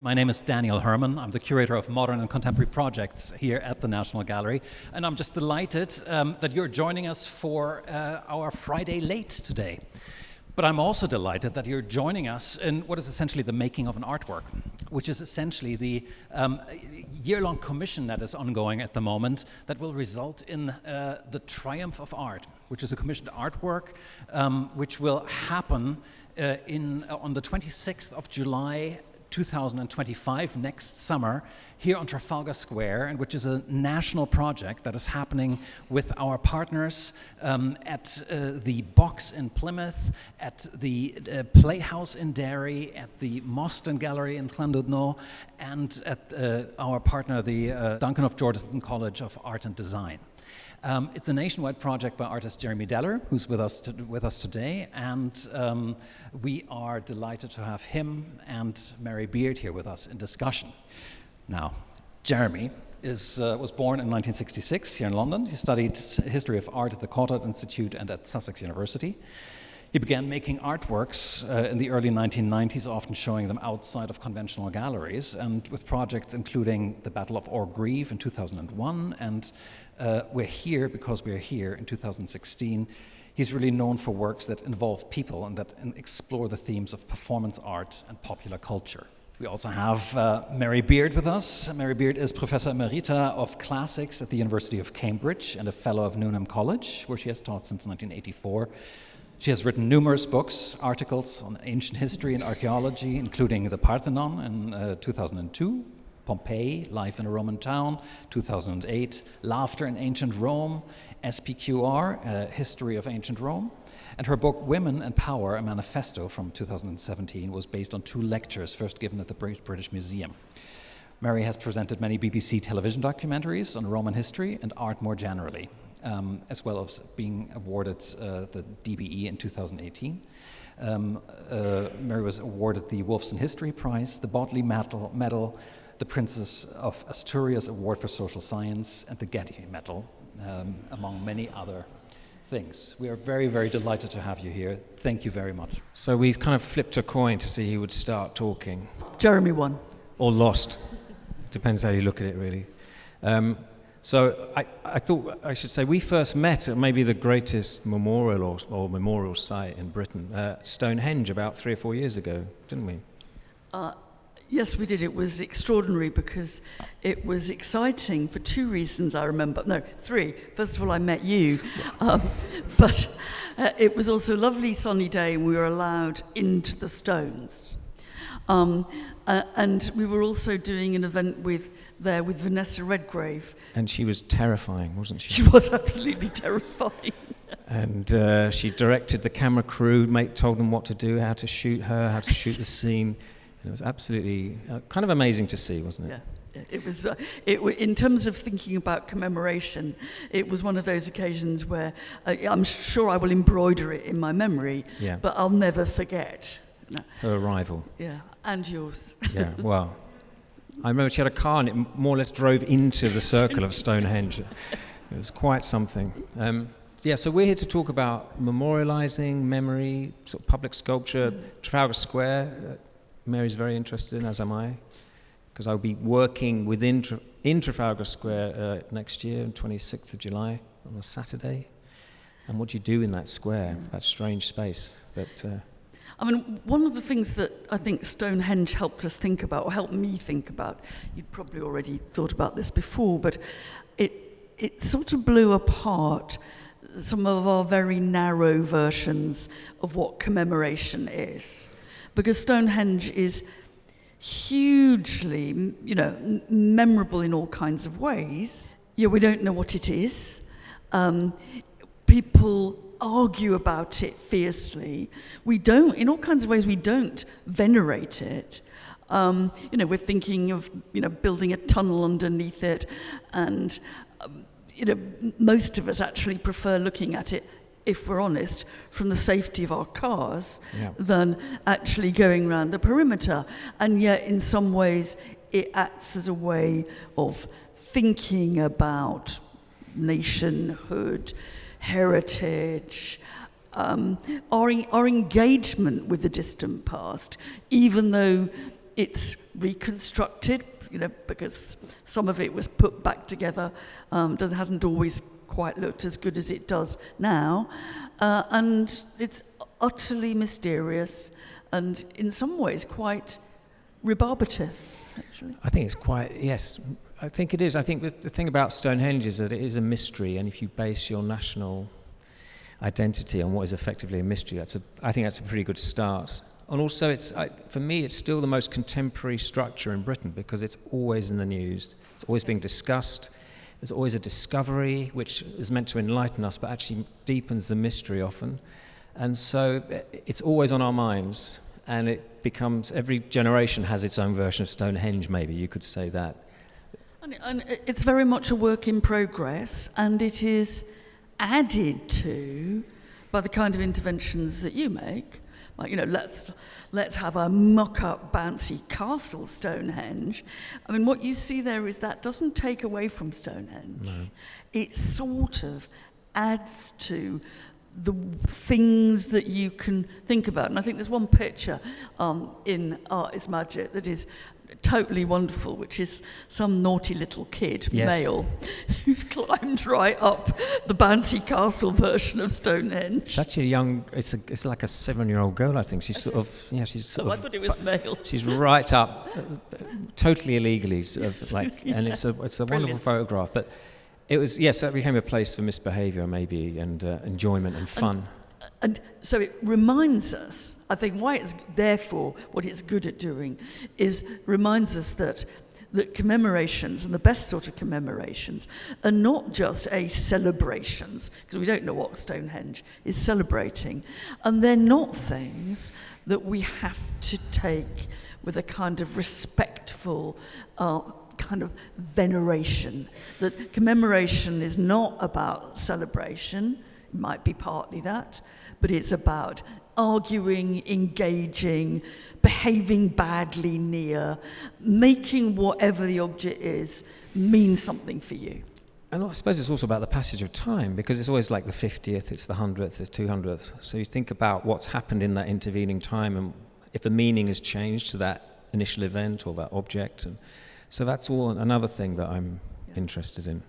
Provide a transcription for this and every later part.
My name is Daniel Herman. I'm the curator of modern and contemporary projects here at the National Gallery, and I'm just delighted that you're joining us for our Friday Late today. But I'm also delighted that you're joining us in what is essentially the making of an artwork, which is essentially the year-long commission that is ongoing at the moment that will result in the Triumph of Art, which is a commissioned artwork which will happen on the 26th of July 2025, next summer, here on Trafalgar Square, and which is a national project that is happening with our partners at the Box in Plymouth, at the Playhouse in Derry, at the Mostyn Gallery in Llandudno, and at our partner, the Duncan of Georgestown College of Art and Design. It's a nationwide project by artist Jeremy Deller, who's with us today, and we are delighted to have him and Mary Beard here with us in discussion. Now, Jeremy was born in 1966 here in London. He studied history of art at the Cottard Institute and at Sussex University. He began making artworks in the early 1990s, often showing them outside of conventional galleries, and with projects including the Battle of Orgreave in 2001, and We're Here Because We're Here in 2016. He's really known for works that involve people and that explore the themes of performance art and popular culture. We also have Mary Beard with us. Mary Beard is Professor Emerita of Classics at the University of Cambridge and a Fellow of Newnham College, where she has taught since 1984. She has written numerous books, articles on ancient history and archaeology, including the Parthenon in 2002, Pompeii, Life in a Roman Town, 2008, Laughter in Ancient Rome, SPQR, History of Ancient Rome. And her book, Women and Power, a Manifesto from 2017, was based on 2 lectures first given at the British Museum. Mary has presented many BBC television documentaries on Roman history and art more generally, as well as being awarded the DBE in 2018. Mary was awarded the Wolfson History Prize, the Bodley Medal, the Princess of Asturias Award for Social Science, and the Getty Medal, among many other things. We are very, very delighted to have you here. Thank you very much. So we kind of flipped a coin to see who would start talking. Jeremy won. Or lost. Depends how you look at it, really. So I thought I should say we first met at maybe the greatest memorial or memorial site in Britain, Stonehenge, about 3 or 4 years ago, didn't we? Yes, we did. It was extraordinary because it was exciting for 2 reasons I remember. No, 3. First of all, I met you. But it was also a lovely sunny day and we were allowed into the stones. And we were also doing an event with Vanessa Redgrave. And she was terrifying, wasn't she? She was absolutely terrifying. And she directed the camera crew, told them what to do, how to shoot her, how to shoot the scene. And it was absolutely kind of amazing to see, wasn't it? Yeah. It was. In terms of thinking about commemoration, it was one of those occasions where I'm sure I will embroider it in my memory, but I'll never forget. No. Her arrival. Yeah, and yours. Yeah, well, I remember she had a car and it more or less drove into the circle of Stonehenge. It was quite something. So we're here to talk about memorialising, memory, sort of public sculpture, Trafalgar Square. Mary's very interested in, as am I, because I'll be working in Trafalgar Square next year, on 26th of July, on a Saturday. And what do you do in that square, that strange space? But I mean, one of the things that I think Stonehenge helped us think about, or helped me think about, you'd probably already thought about this before, but it sort of blew apart some of our very narrow versions of what commemoration is. Because Stonehenge is hugely, memorable in all kinds of ways. Yeah, we don't know what it is. People argue about it fiercely. In all kinds of ways, we don't venerate it. We're thinking of, building a tunnel underneath it, and, most of us actually prefer looking at it, if we're honest, from the safety of our cars than actually going around the perimeter. And yet, in some ways, it acts as a way of thinking about nationhood, heritage, our engagement with the distant past, even though it's reconstructed, because some of it was put back together, hasn't always quite looked as good as it does now, and it's utterly mysterious and in some ways quite rebarbative, actually. I think it's quite, yes, I think it is. I think the thing about Stonehenge is that it is a mystery, and if you base your national identity on what is effectively a mystery, I think that's a pretty good start. And also, for me, it's still the most contemporary structure in Britain because it's always in the news. It's always being discussed. There's always a discovery which is meant to enlighten us, but actually deepens the mystery often. And so it's always on our minds, and it becomes, every generation has its own version of Stonehenge, maybe, you could say that. And it's very much a work in progress, and it is added to by the kind of interventions that you make. Like, let's have a muck-up, bouncy castle Stonehenge. I mean, what you see there is that doesn't take away from Stonehenge. No. It sort of adds to the things that you can think about. And I think there's one picture in Art is Magic that is totally wonderful, which is some naughty little kid, yes, male, who's climbed right up the bouncy castle version of Stonehenge. Such a young, it's like a 7-year-old girl, I think. She's sort of, she's sort of. I thought it was male. She's right up, totally illegally, sort of like, and it's a wonderful Brilliant. photograph. But it was, yes, that became a place for misbehaviour maybe, and enjoyment and fun. And so it reminds us, I think why it's therefore what it's good at doing is reminds us that commemorations, and the best sort of commemorations, are not just celebrations, because we don't know what Stonehenge is celebrating, and they're not things that we have to take with a kind of respectful kind of veneration. That commemoration is not about celebration. It might be partly that, but it's about arguing, engaging, behaving badly near, making whatever the object is mean something for you. And I suppose it's also about the passage of time, because it's always like the 50th, it's the 100th, the 200th. So you think about what's happened in that intervening time and if the meaning has changed to that initial event or that object. And so that's all another thing that I'm interested in.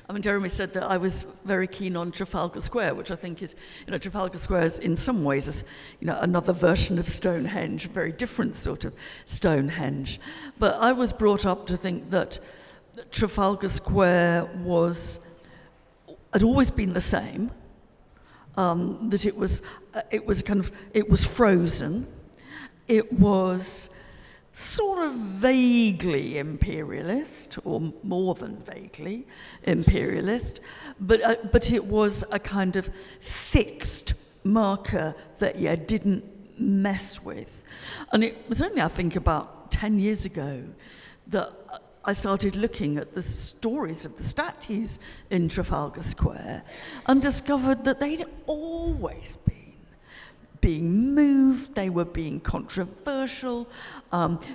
I mean, Jeremy said that I was very keen on Trafalgar Square, which I think is, Trafalgar Square is in some ways is, another version of Stonehenge, a very different sort of Stonehenge. But I was brought up to think that Trafalgar Square had always been the same, that it was frozen, it was sort of vaguely imperialist, or more than vaguely imperialist, but it was a kind of fixed marker that you didn't mess with. And it was only, I think, about 10 years ago that I started looking at the stories of the statues in Trafalgar Square and discovered that they'd always been being moved, they were being controversial,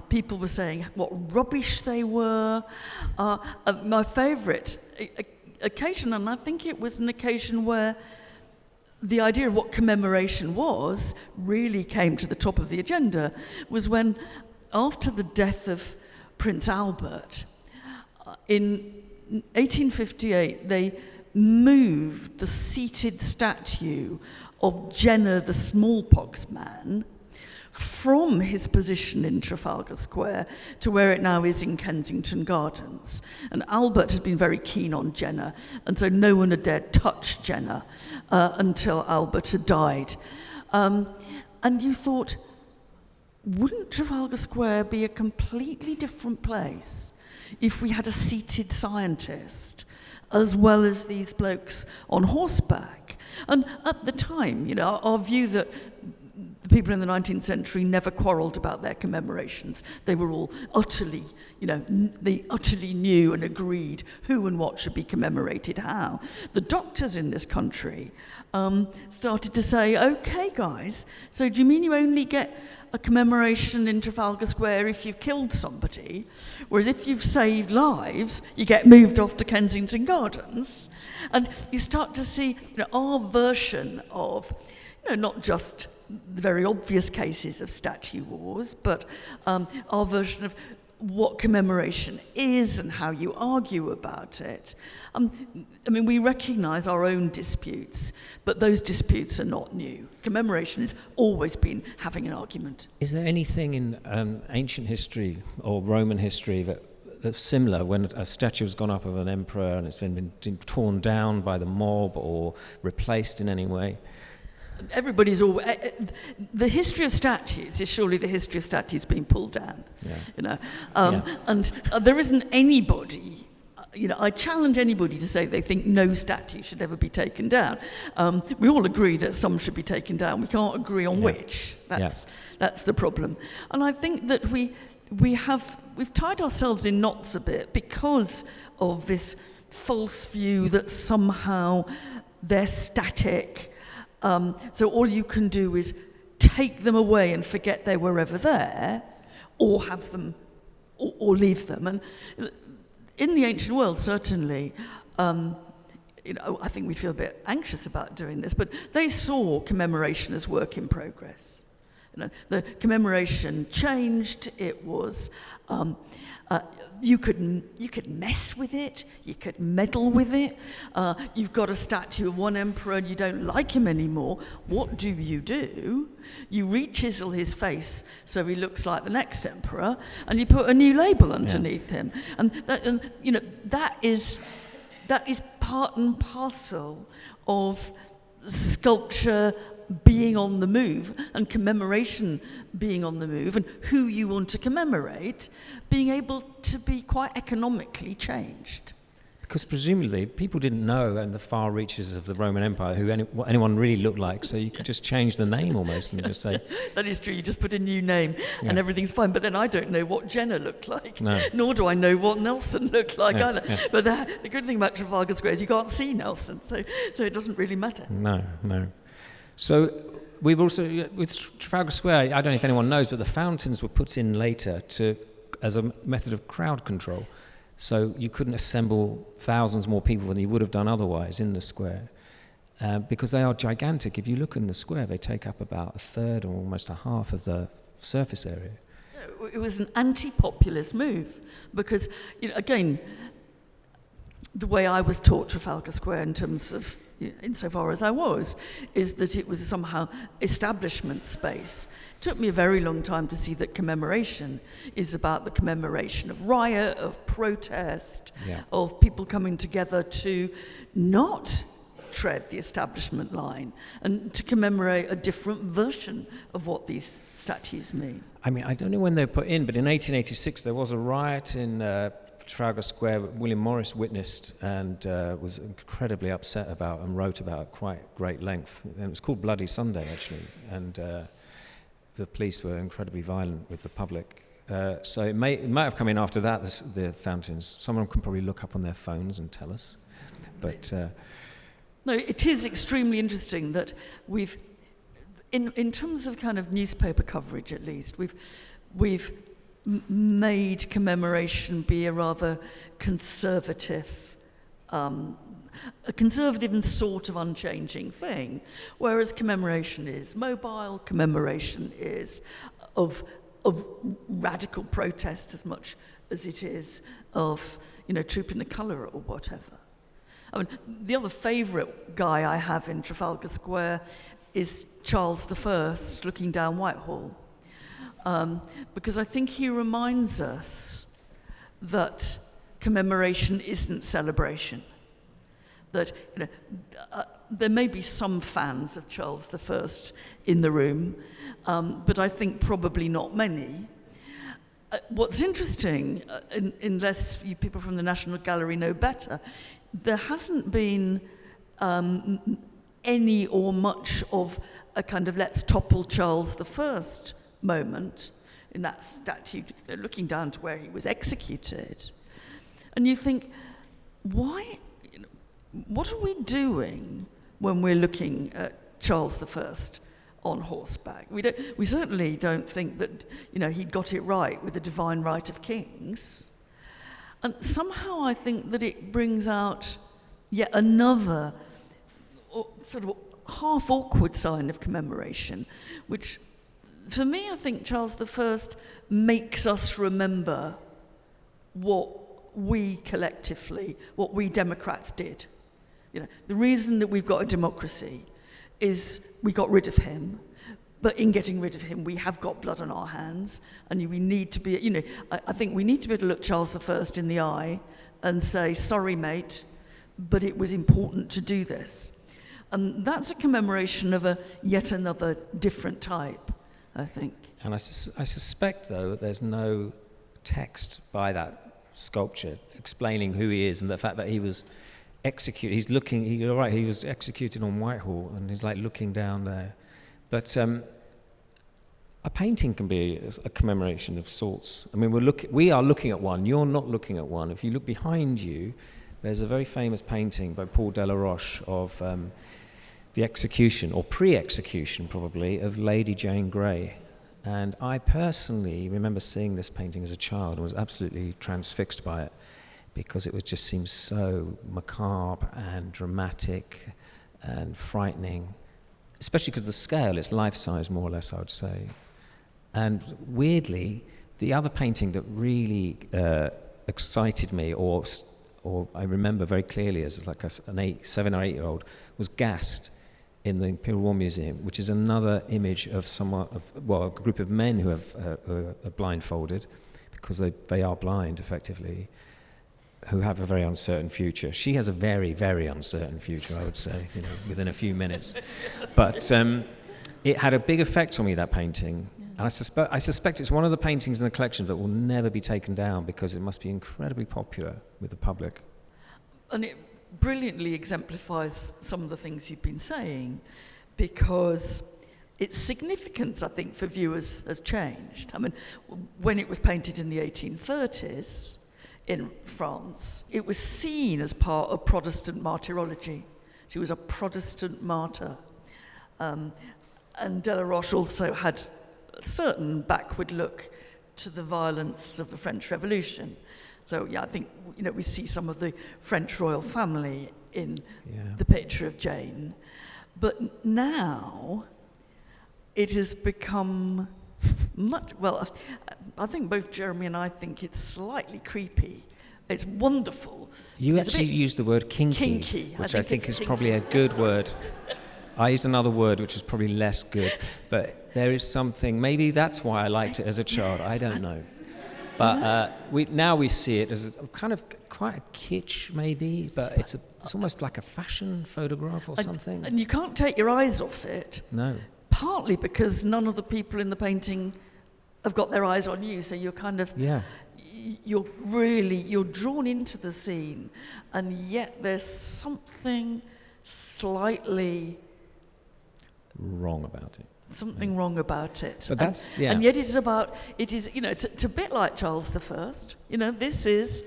people were saying what rubbish they were. My favourite occasion, and I think it was an occasion where the idea of what commemoration was really came to the top of the agenda, was when, after the death of Prince Albert, in 1858, they moved the seated statue of Jenner the smallpox man from his position in Trafalgar Square to where it now is in Kensington Gardens. And Albert had been very keen on Jenner, and so no one had dared touch Jenner until Albert had died. And you thought, wouldn't Trafalgar Square be a completely different place if we had a seated scientist as well as these blokes on horseback? And at the time, our view that the people in the 19th century never quarrelled about their commemorations. They were all utterly, they utterly knew and agreed who and what should be commemorated how. The doctors in this country started to say, okay, guys, so do you mean you only get a commemoration in Trafalgar Square if you've killed somebody, whereas if you've saved lives, you get moved off to Kensington Gardens? And you start to see our version of not just the very obvious cases of statue wars, but our version of what commemoration is and how you argue about it. We recognise our own disputes, but those disputes are not new. Commemoration has always been having an argument. Is there anything in ancient history or Roman history that's similar, when a statue has gone up of an emperor and it's been torn down by the mob or replaced in any way? Everybody's always... the history of statues is surely the history of statues being pulled down. Yeah. And there isn't anybody... I challenge anybody to say they think no statue should ever be taken down. We all agree that some should be taken down. We can't agree on which. That's the problem. And I think that we've tied ourselves in knots a bit because of this false view that somehow they're static. So all you can do is take them away and forget they were ever there, or have them, or leave them. And in the ancient world, certainly, I think we feel a bit anxious about doing this, but they saw commemoration as work in progress. The commemoration changed. It was you could mess with it, you could meddle with it. You've got a statue of one emperor and you don't like him anymore. What do? You re-chisel his face so he looks like the next emperor, and you put a new label underneath him. And that is part and parcel of sculpture being on the move, and commemoration being on the move, and who you want to commemorate being able to be quite economically changed. Because presumably people didn't know in the far reaches of the Roman Empire what anyone really looked like, so you could just change the name almost and just say... That is true, you just put a new name and everything's fine. But then I don't know what Jenner looked like, nor do I know what Nelson looked like either. Yeah. But the good thing about Trafalgar Square is you can't see Nelson, so it doesn't really matter. No. So we've also, with Trafalgar Square, I don't know if anyone knows, but the fountains were put in later as a method of crowd control. So you couldn't assemble thousands more people than you would have done otherwise in the square, because they are gigantic. If you look in the square, they take up about a third or almost a half of the surface area. It was an anti-populist move, because, again, the way I was taught Trafalgar Square in terms of, insofar as I was, is that it was somehow establishment space. It took me a very long time to see that commemoration is about the commemoration of riot, of protest, of people coming together to not tread the establishment line and to commemorate a different version of what these statues mean. I don't know when they were put in, but in 1886 there was a riot in Trafalgar Square William Morris witnessed and was incredibly upset about and wrote about at quite great length. And it was called Bloody Sunday, actually, and the police were incredibly violent with the public. So it might have come in after that, the fountains. Someone can probably look up on their phones and tell us. But no, it is extremely interesting that we've, in terms of kind of newspaper coverage at least, we've made commemoration be a rather conservative, and sort of unchanging thing, whereas commemoration is mobile, commemoration is of radical protest as much as it is of, trooping the colour or whatever. The other favourite guy I have in Trafalgar Square is Charles I looking down Whitehall. Because I think he reminds us that commemoration isn't celebration. That there may be some fans of Charles I in the room, but I think probably not many. What's interesting, unless you people from the National Gallery know better, there hasn't been any or much of a kind of let's topple Charles I moment in that statue, looking down to where he was executed. And you think, why, what are we doing when we're looking at Charles I on horseback? We certainly don't think that, he'd got it right with the divine right of kings. And somehow I think that it brings out yet another sort of half awkward sign of commemoration, which for me, I think Charles I makes us remember what we collectively, what we Democrats did. The reason that we've got a democracy is we got rid of him, but in getting rid of him, we have got blood on our hands, and we need to be, I think we need to be able to look Charles I in the eye and say, sorry, mate, but it was important to do this. And that's a commemoration of yet another different type, I think. And I suspect, though, that there's no text by that sculpture explaining who he is and the fact that he was executed. He's looking, you're right, he was executed on Whitehall, and he's like looking down there. But a painting can be a commemoration of sorts. I mean, we are looking at one, you're not looking at one. If you look behind you, there's a very famous painting by Paul Delaroche of the execution, or pre-execution probably, of Lady Jane Grey. And I personally remember seeing this painting as a child and was absolutely transfixed by it, because it just seems so macabre and dramatic and frightening, especially because the scale is life-size, more or less, I would say. And weirdly, the other painting that really excited me, or I remember very clearly as like a 7 or 8 year old, was Gassed in the Imperial War Museum, which is another image of a group of men who are blindfolded, because they are blind effectively, who have a very uncertain future. She has a very, very uncertain future, I would say, within a few minutes. But it had a big effect on me, that painting. And I suspect it's one of the paintings in the collection that will never be taken down, because it must be incredibly popular with the public. And it brilliantly exemplifies some of the things you've been saying, because its significance, I think, for viewers has changed. I mean, when it was painted in the 1830s in France, it was seen as part of Protestant martyrology. She was a Protestant martyr. And Delaroche also had a certain backward look to the violence of the French Revolution. So, I think, we see some of the French royal family in the picture of Jane. But now it has become I think both Jeremy and I think it's slightly creepy. It's wonderful. You actually used the word kinky, which I think is probably a good word. I used another word which is probably less good, but there is something, maybe that's why I liked it as a child, I don't know. But we see it as kind of quite a kitsch, maybe, but it's almost like a fashion photograph or something. And you can't take your eyes off it. No. Partly because none of the people in the painting have got their eyes on you, so you're kind of, you're drawn into the scene, and yet there's something slightly wrong about it. Something wrong about it. But that's, and yet it's a bit like Charles I. This is,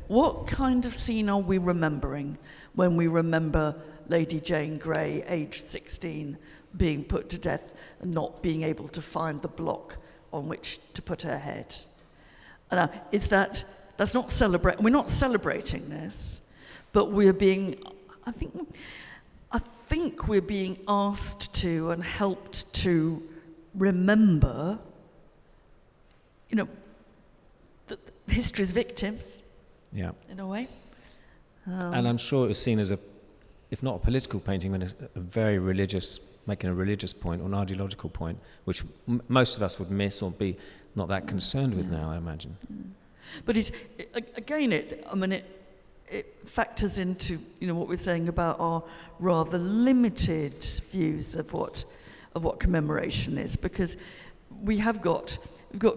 what kind of scene are we remembering when we remember Lady Jane Grey, aged 16, being put to death and not being able to find the block on which to put her head? And that's not we're not celebrating this, but we're being, I think we're being asked to and helped to remember, the history's victims. Yeah. In a way. And I'm sure it was seen as if not a political painting, but a very religious, making a religious point or an ideological point, which most of us would miss or be not that concerned with now, I imagine. But it factors into what we're saying about our rather limited views of what commemoration is, because we've got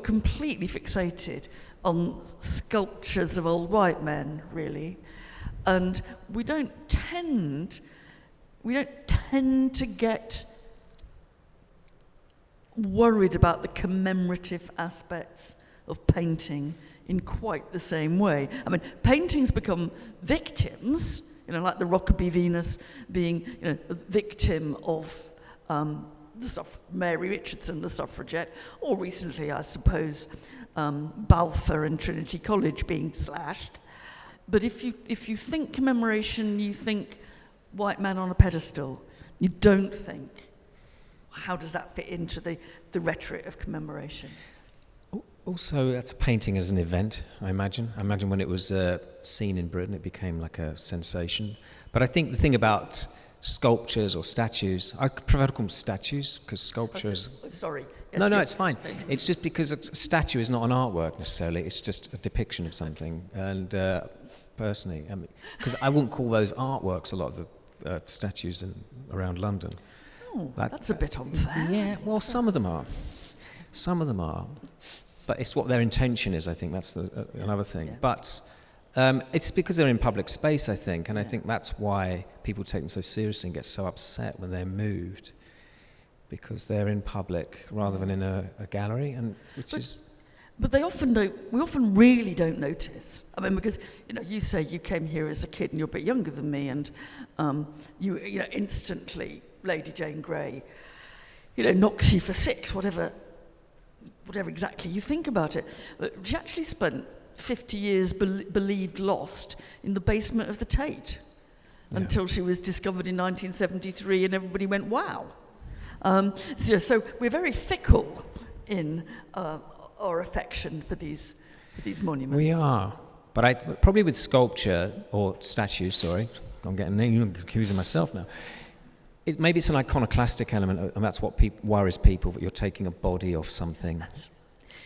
completely fixated on sculptures of old white men, really, and we don't tend to get worried about the commemorative aspects of painting in quite the same way. I mean, paintings become victims, like the Rokeby Venus being, a victim of Mary Richardson, the suffragette, or recently, I suppose, Balfour and Trinity College being slashed. But if you think commemoration, you think white man on a pedestal. You don't think, how does that fit into the rhetoric of commemoration? Also, that's painting as an event, I imagine. I imagine when it was seen in Britain, it became like a sensation. But I think the thing about sculptures or statues, I prefer to call them statues, because sculptures... Sorry. Yes, No, it's fine. It's just because a statue is not an artwork necessarily, it's just a depiction of something. And personally, because I wouldn't call those artworks, a lot of the statues around London. Oh, that's a bit unfair. Yeah, well, some of them are. Some of them are. But it's what their intention is, I think. That's another thing. Yeah. But it's because they're in public space, I think. And I think that's why people take them so seriously and get so upset when they're moved. Because they're in public rather than in a gallery, and But they often don't. We often really don't notice. I mean, because you say you came here as a kid and you're a bit younger than me, and you instantly, Lady Jane Grey, knocks you for six, whatever exactly you think about it. But she actually spent 50 years believed lost in the basement of the Tate until she was discovered in 1973, and everybody went, wow. So we're very fickle in our affection for these monuments. We are. But probably with sculpture or statues, sorry, I'm accusing myself now. Maybe it's an iconoclastic element, and that's what worries people, that you're taking a body off something.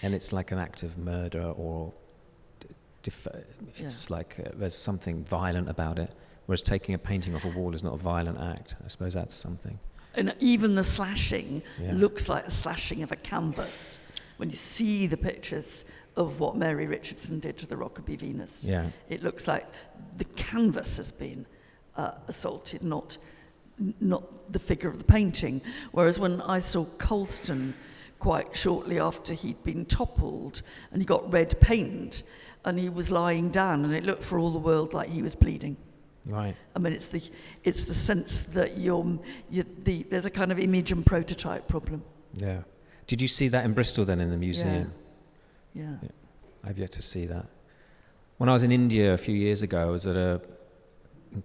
And it's like an act of murder, or it's like there's something violent about it, whereas taking a painting off a wall is not a violent act. I suppose that's something. And even the slashing looks like the slashing of a canvas. When you see the pictures of what Mary Richardson did to the Rokeby Venus, it looks like the canvas has been assaulted, not the figure of the painting. Whereas when I saw Colston quite shortly after he'd been toppled, and he got red paint, and he was lying down, and it looked for all the world like he was bleeding. Right. I mean, it's the sense that there's a kind of image and prototype problem. Yeah. Did you see that in Bristol then, in the museum? Yeah. I've yet to see that. When I was in India a few years ago, I was in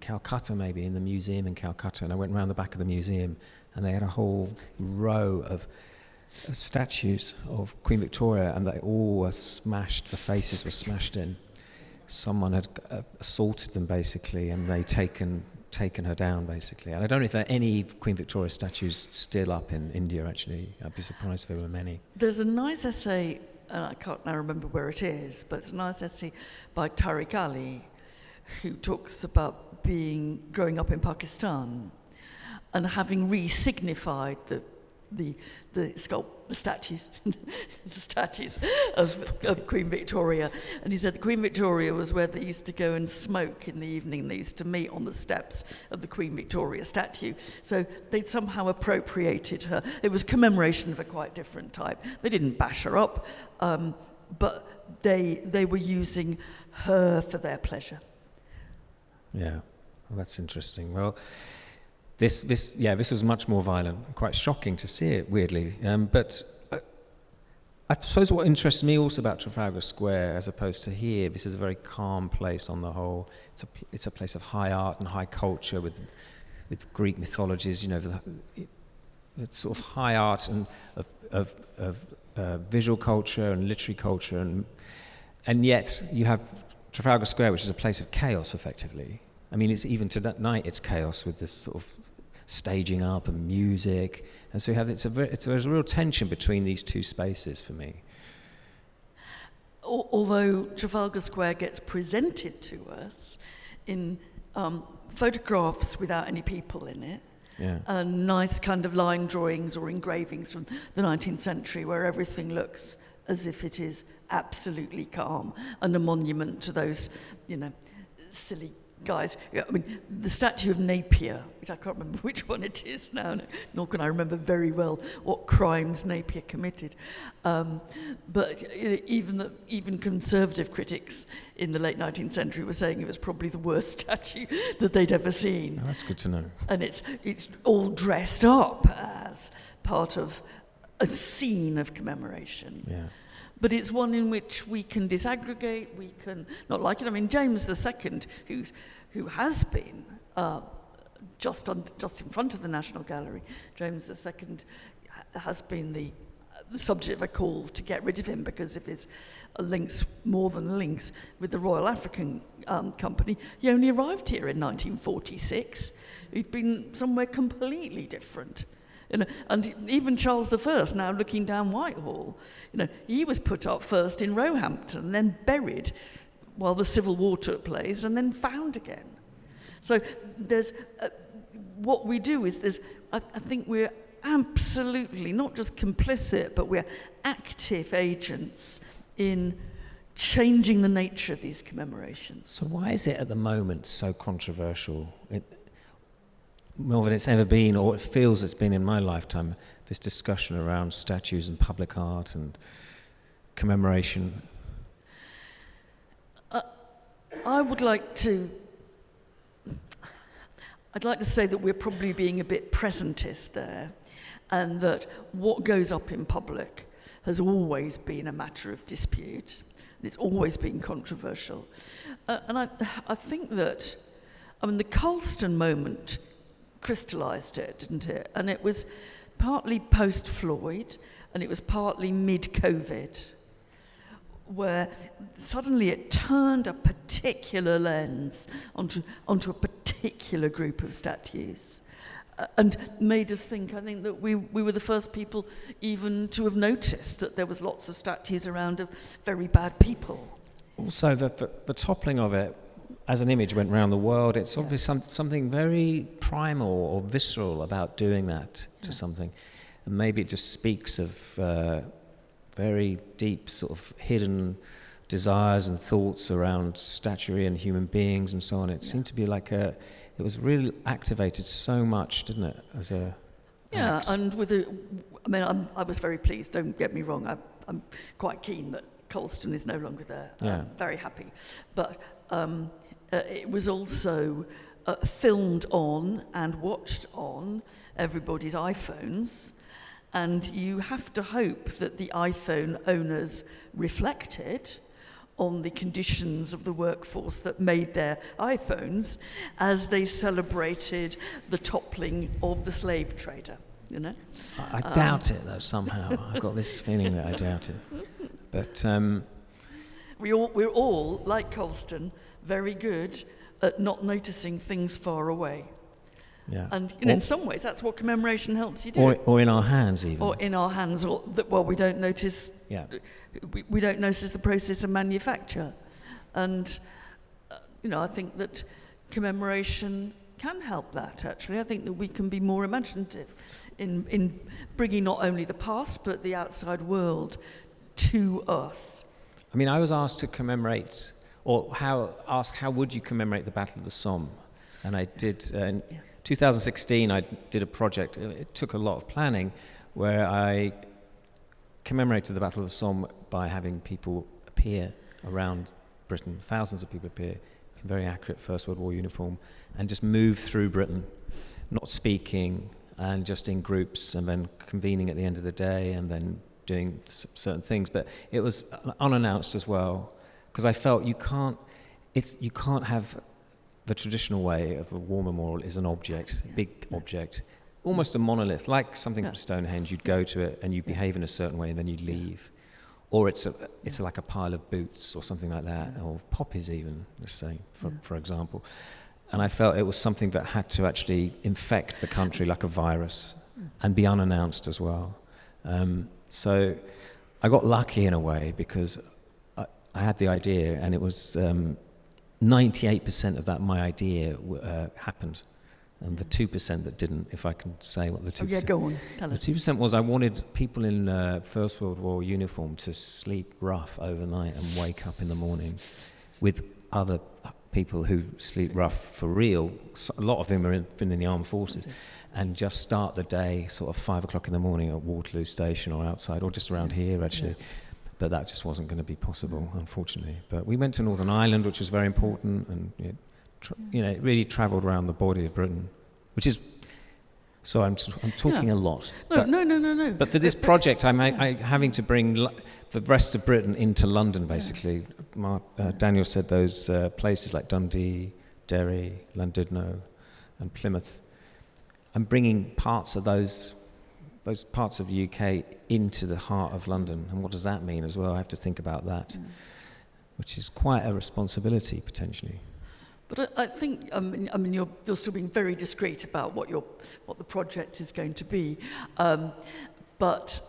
Calcutta maybe, in the museum in Calcutta, and I went around the back of the museum, and they had a whole row of statues of Queen Victoria, and they all were smashed, the faces were smashed in. Someone had assaulted them, basically, and they'd taken her down, basically. And I don't know if there are any Queen Victoria statues still up in India, actually. I'd be surprised if there were many. There's a nice essay, and I can't now remember where it is, but it's a nice essay by Tariq Ali, who talks about growing up in Pakistan and having re-signified the statues of Queen Victoria. And he said the Queen Victoria was where they used to go and smoke in the evening. They used to meet on the steps of the Queen Victoria statue. So they'd somehow appropriated her. It was commemoration of a quite different type. They didn't bash her up, but they were using her for their pleasure. Yeah, well, that's interesting. Well, This was much more violent. Quite shocking to see it, weirdly. But I suppose what interests me also about Trafalgar Square, as opposed to here, this is a very calm place on the whole. It's a place of high art and high culture with Greek mythologies. The sort of high art and of visual culture and literary culture, and yet you have Trafalgar Square, which is a place of chaos, effectively. I mean, it's even tonight it's chaos with this sort of staging up and music, and so you have there's a real tension between these two spaces for me. Although Trafalgar Square gets presented to us in photographs without any people in it, and nice kind of line drawings or engravings from the 19th century, where everything looks as if it is absolutely calm and a monument to those, silly guys. I mean, the statue of Napier, which I can't remember which one it is now, nor can I remember very well what crimes Napier committed. But even conservative critics in the late 19th century were saying it was probably the worst statue that they'd ever seen. Oh, that's good to know. And it's all dressed up as part of a scene of commemoration. Yeah. But it's one in which we can disaggregate, we can not like it. I mean, James II, who has been just in front of the National Gallery. James II has been the subject of a call to get rid of him because of his links, more than links, with the Royal African Company. He only arrived here in 1946. He'd been somewhere completely different. And even Charles I, now looking down Whitehall, he was put up first in Roehampton, then buried while the Civil War took place, and then found again. So there's what we do is I think we're absolutely not just complicit, but we're active agents in changing the nature of these commemorations. So why is it at the moment so controversial? More than it's ever been, or it feels it's been in my lifetime, this discussion around statues and public art and commemoration. I'd like to say that we're probably being a bit presentist there, and that what goes up in public has always been a matter of dispute, and it's always been controversial. And I think that, the Colston moment crystallised it, didn't it? And it was partly post-Floyd, and it was partly mid-COVID, where suddenly it turned a particular lens onto a particular group of statues, and made us think, I think, that we were the first people even to have noticed that there was lots of statues around of very bad people. Also, the toppling of it as an image went around the world. It's obviously something very primal or visceral about doing that to something. And maybe it just speaks of very deep sort of hidden desires and thoughts around statuary and human beings and so on. It seemed to be like it was really activated so much, didn't it, as a act? And I was very pleased, don't get me wrong, I'm quite keen that Colston is no longer there. I'm very happy. But it was also filmed on and watched on everybody's iPhones, and you have to hope that the iPhone owners reflected on the conditions of the workforce that made their iPhones as they celebrated the toppling of the slave trader, I doubt it, though, somehow. I've got this feeling that I doubt it. But we're all, like Colston, very good at not noticing things far away. Yeah. And in some ways, that's what commemoration helps you do. Or in our hands, even. Or in our hands, we don't notice. Yeah. We don't notice the process of manufacture, and I think that commemoration can help that. Actually, I think that we can be more imaginative in bringing not only the past but the outside world to us. I was asked to commemorate, how would you commemorate the Battle of the Somme? And I did, in 2016, I did a project, it took a lot of planning, where I commemorated the Battle of the Somme by having people appear around Britain, thousands of people appear in very accurate First World War uniform, and just move through Britain, not speaking, and just in groups, and then convening at the end of the day, and then doing certain things. But it was unannounced as well, because I felt you can't have the traditional way of a war memorial is an object, a big object, almost a monolith, like something from Stonehenge. You'd go to it and you behave in a certain way and then you'd leave. Or it's like a pile of boots or something like that, or poppies even, let's say, for example. And I felt it was something that had to actually infect the country like a virus and be unannounced as well. So I got lucky in a way, because I had the idea, and it was 98% of that my idea happened, and the 2% that didn't, if I can say what the 2%. Oh yeah, go on, tell us. The 2% was I wanted people in First World War uniform to sleep rough overnight and wake up in the morning with other people who sleep rough for real. A lot of them have been in the armed forces, and just start the day sort of 5 o'clock in the morning at Waterloo Station or outside, or just around here actually. Yeah. But that just wasn't going to be possible, unfortunately. But we went to Northern Ireland, which was very important, and it really travelled around the body of Britain, which is. So I'm talking a lot. No. But for this project, I'm having to bring the rest of Britain into London, basically. Daniel said those places like Dundee, Derry, Llandudno, and Plymouth, and bringing parts of those parts of the UK into the heart of London. And what does that mean as well? I have to think about that, which is quite a responsibility potentially. But I think, you're still being very discreet about what the project is going to be. But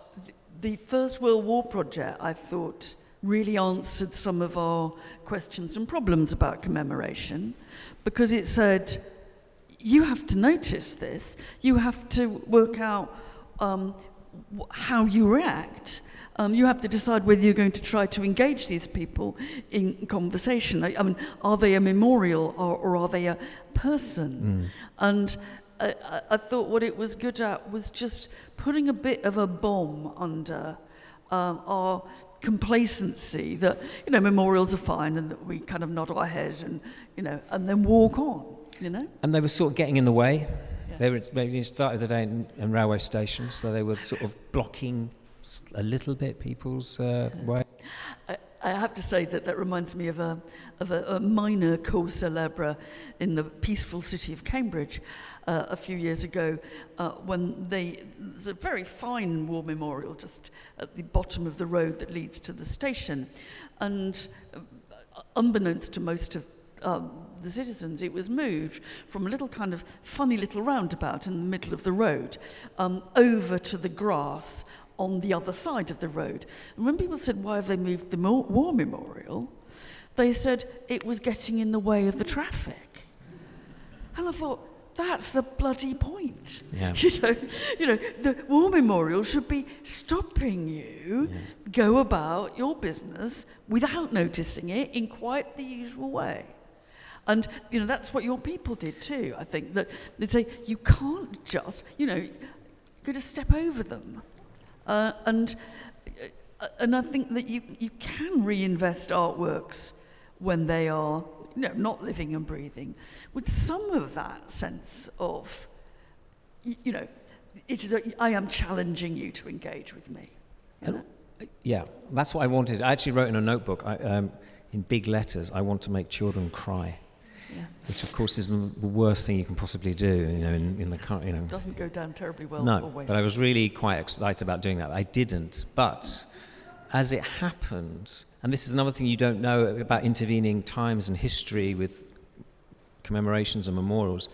the First World War project, I thought, really answered some of our questions and problems about commemoration, because it said, you have to notice this, you have to work out how you react. You have to decide whether you're going to try to engage these people in conversation. I mean, are they a memorial or are they a person? And I thought what it was good at was just putting a bit of a bomb under our complacency that, memorials are fine and that we kind of nod our head and, and then walk on, And they were sort of getting in the way. Yeah. They started the day in railway stations, so they were sort of blocking a little bit people's way. I have to say that reminds me of a minor cause célèbre in the peaceful city of Cambridge a few years ago, when there's a very fine war memorial just at the bottom of the road that leads to the station, and unbeknownst to most of the citizens, it was moved from a little kind of funny little roundabout in the middle of the road over to the grass on the other side of the road. And when people said, why have they moved the war memorial, they said it was getting in the way of the traffic. And I thought, that's the bloody point. Yeah. The war memorial should be stopping you go about your business without noticing it in quite the usual way. And, that's what your people did too, I think, that they'd say, you can't just, you've got to step over them. And I think that you can reinvest artworks when they are, not living and breathing, with some of that sense of, I am challenging you to engage with me. Yeah, that's what I wanted. I actually wrote in a notebook, in big letters, I want to make children cry. Yeah. Which, of course, is the worst thing you can possibly do, in the current, It doesn't go down terribly well No, always. but I was really quite excited about doing that. I didn't, but as it happened, and this is another thing you don't know about intervening times in history with commemorations and memorials,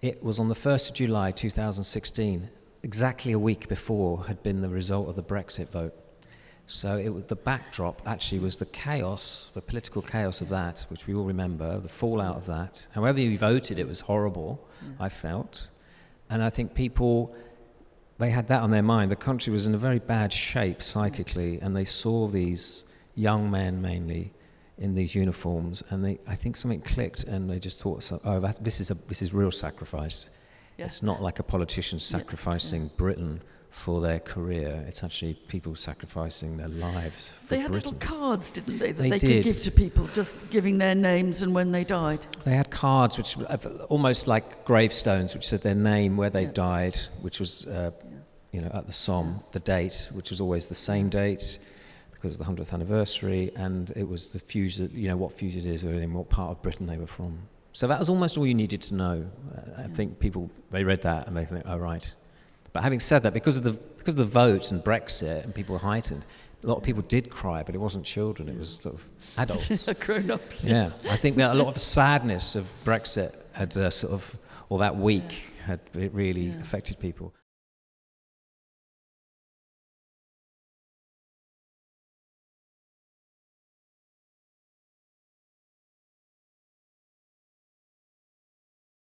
it was on the 1st of July 2016, exactly a week before had been the result of the Brexit vote. So the backdrop actually was the chaos, the political chaos of that, which we all remember, the fallout of that. However you voted, it was horrible, I felt. And I think people, they had that on their mind. The country was in a very bad shape psychically, and they saw these young men mainly in these uniforms, and I think something clicked, and they just thought, this is real sacrifice. Yeah. It's not like a politician sacrificing Britain for their career. It's actually people sacrificing their lives for They had Britain. little cards, didn't they, that They they did. could give to people, just giving their names and when they died. They had cards which were almost like gravestones, which said their name, where they died, which was, at the Somme, the date, which was always the same date because of the 100th anniversary, and it was the what fugitives were in, what part of Britain they were from. So that was almost all you needed to know. I think people, they read that and they think, oh, right. But having said that, because of the vote and Brexit, and people were heightened, a lot of people did cry, but it wasn't children, it was sort of adults. Grown-ups. Yeah, I think that a lot of the sadness of Brexit had or that week had really affected people.